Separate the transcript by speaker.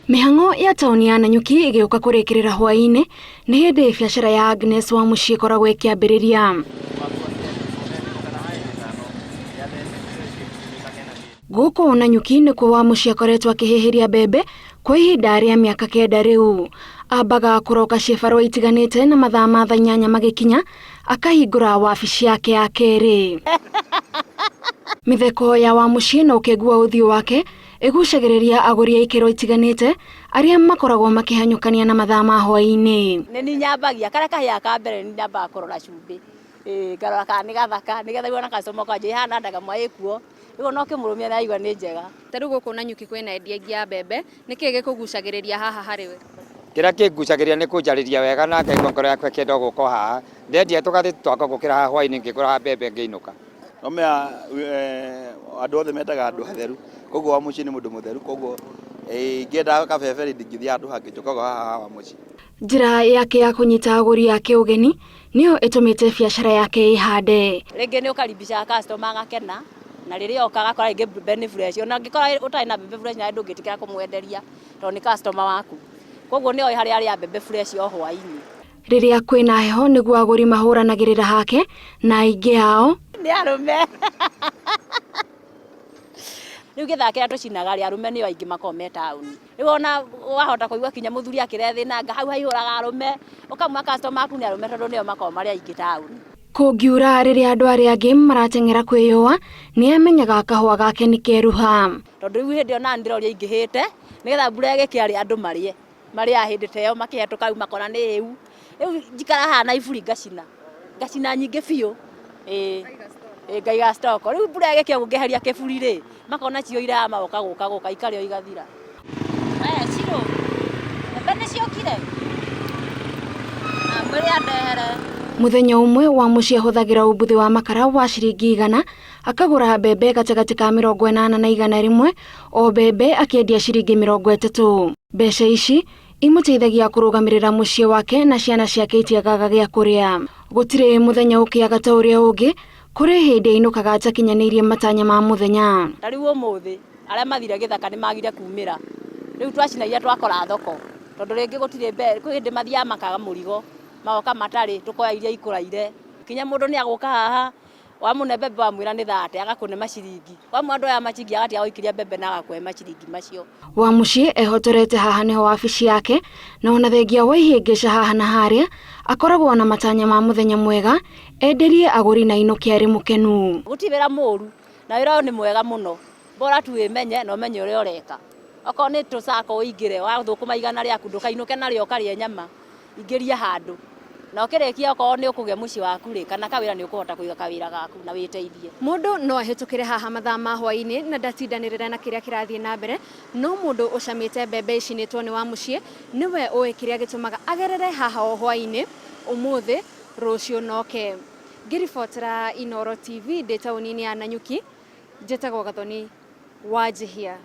Speaker 1: Mĩhang'o ya taũni ya Nanyuki ĩgĩũka kũrĩkĩrĩra hwaĩ-inĩ nĩ hĩndĩ biacara ya Agnes wa mũciĩ ĩkoragwo ĩkĩambĩrĩria. Gũkũ Nanyuki nĩkuo wa mũciĩ akoretwo akĩhĩhĩria mbembe kwa ihinda rĩa mĩaka 9 rĩu. Ambaga kũroka ciĩbarũa itiganĩte na mathaa ma thaa 8 magĩkinya akahingũra wabici yake ya kerĩ. Mĩtheko ya wa mũciĩ na ũkĩngua ũthiũ wake ĩgucagĩrĩria agũri a ikĩro itiganĩte arĩa makoragwo makĩhanyũkania na mathaa ma hwaĩ-inĩ.
Speaker 2: Nĩ nyambagia karĩa kahĩa ka mbere nĩ nyambaga kũrora cumbĩ. Ngarora kana nĩ gathaka nĩgetha wona customer kwanja ihana ndaga mwaĩkuo. Rĩu no kĩmũrũmia naigua nĩ njega.
Speaker 1: Ta rĩu gũkũ Nanyuki kwĩna endia aingĩ a mbembe, nĩkĩ gĩkũgucagĩrĩria haha harĩ we?
Speaker 3: Kĩrĩa kĩngucagĩrĩria nĩ kũnjarĩria wega na ngaigua ngoro yakwa ĩkĩenda gũka haha. Ndendia tũgathĩ twakwa gũkĩra haha hwaĩ-inĩ ngĩgũra mbembe ngĩinũka.
Speaker 4: Nomea andũ othe mendaga andũ hatheru, koguo wa mũciĩ nĩ mũndũ mũtheru, koguo ingĩenda kabebe ndingĩthiĩ handũ hangĩ njokaga haha wa mũciĩ.
Speaker 1: Njĩra yake ya kũnyita agũri yake ũgeni nĩyo ĩtũmĩte biacara yake ĩhande.
Speaker 2: Rĩngĩ nĩ ũkaribisha customer agakena na rĩrĩa oka agakora rĩngĩ mbembe nĩ fresh. Ona angĩkora ũtarĩ na mbembe fresh na ndũngĩtĩkĩra kũmwenderia tondũ nĩ customer waku. Koguo nĩ oĩ harĩa arĩa mbembe fresh o hwaĩ-inĩ.
Speaker 1: Rĩrĩa kwĩna heho nĩguo agũri mahũranagĩrĩra hake na aingĩ ao
Speaker 2: nĩ arũme. Rĩu gĩthaa kĩrĩa tũcinaga rĩ arũme nĩo aingĩ makoragwo me taũni. Rĩu ona wahota kũigua kinya mũthuri akĩrethĩnanga hau haihũraga arũme ũkamua customer aku nĩ arũme tondũ nĩo makoragwo marĩ aingĩ taũni.
Speaker 1: Kũngiura rĩrĩa andũ arĩa angĩ marateng'era kwĩyũa nĩ amenyaga kahũa gake nĩ keruha.
Speaker 2: Tondũ rĩu hĩndĩ ona ndĩroria ingĩhĩte nĩgetha mbura ĩgĩkĩarĩ andũ marĩa hĩndĩ ta ĩyo makĩhetũka au makona nĩ hĩu. Rĩu njikara haha na iburi ngacina nyingĩ biũ. Ngaiga stock. Rĩu mbura ĩgĩkĩa gũngĩheria kĩburi rĩ makona cio ira magoka gũka ikarĩo igathira. Ciro mbembe nĩ ciokire mwĩrĩ andehere.
Speaker 1: Mũthenya ũmwe wa mũciĩ ahũthagĩra umbuthĩ wa makara wa ciringi 100 akagũra mbembe gatagatĩ ka 80 na 100 o mbembe akĩendia ciringi 30. Mbeca ici imũteithagia kũrũgamĩrĩra mũciĩ wake na ciana ciake itiagaga gĩa kũrĩa. Gũtirĩ mũthenya ũkĩaga ta ũrĩa ũngĩ kũrĩ hĩndĩ ainũkaga atakinyanĩirie matanya ma mũthenya.
Speaker 2: Ta rĩu ũmũthĩ arĩa mathire gĩthaka nĩ magire kumĩra. Rĩu twacinagia twakora thoko tondũ rĩngĩ gũtirĩ mbere kwĩ hĩndĩ mathiaga makaga mũrigo magoka matarĩ tukoya iria ikũraire. Kinya mũndũ nĩ agũka haha wamũne mbembe wamwĩra nĩ 30 agakũne maciringi. Wamwe andũ aya maciringi agatiga gũikĩria mbembe na agakũhe maciringi macio.
Speaker 1: Wa mũciĩ ehotorete haha nĩho wabici yake na ona thengia wa ihĩngĩca haha na harĩa akoragwo na matanya ma mũthenya mwega enderie agũri na ainũke arĩ mũkenu.
Speaker 2: Gũtirĩ wĩra mũru na wĩra ũyũ nĩ mwega mũno. Bora tu wĩmenye na ũmenye ũrĩa ũreka. Okorwo nĩ tũcako ũingĩre wathũkũma igana rĩaku ndũkainũke narĩo ũkarĩa nyama ingĩria handũ. Na ũkĩrĩkia okorwo nĩ ũkũgĩa mũciĩ waku rĩ kana kawĩra nĩ ũkũhota kũiga kawĩra gaku na wĩteithie.
Speaker 1: Mũndũ no ahĩtũkĩre haha mathaa ma hwaĩ-inĩ na ndatindanĩrĩra na kĩrĩa kĩrathiĩ na mbere, no mũndũ ũcamĩte mbembe icinĩtwo nĩ wa mũciĩ nĩwe ũĩ kĩrĩa gĩtũmaga agerere haha o hwaĩ-inĩ ũmũthĩ rũciũ noke. Ngĩribotera Inooro TV ndĩ taũni-inĩ ya Nanyuki, njĩtagwo Gathoni Wanjihia.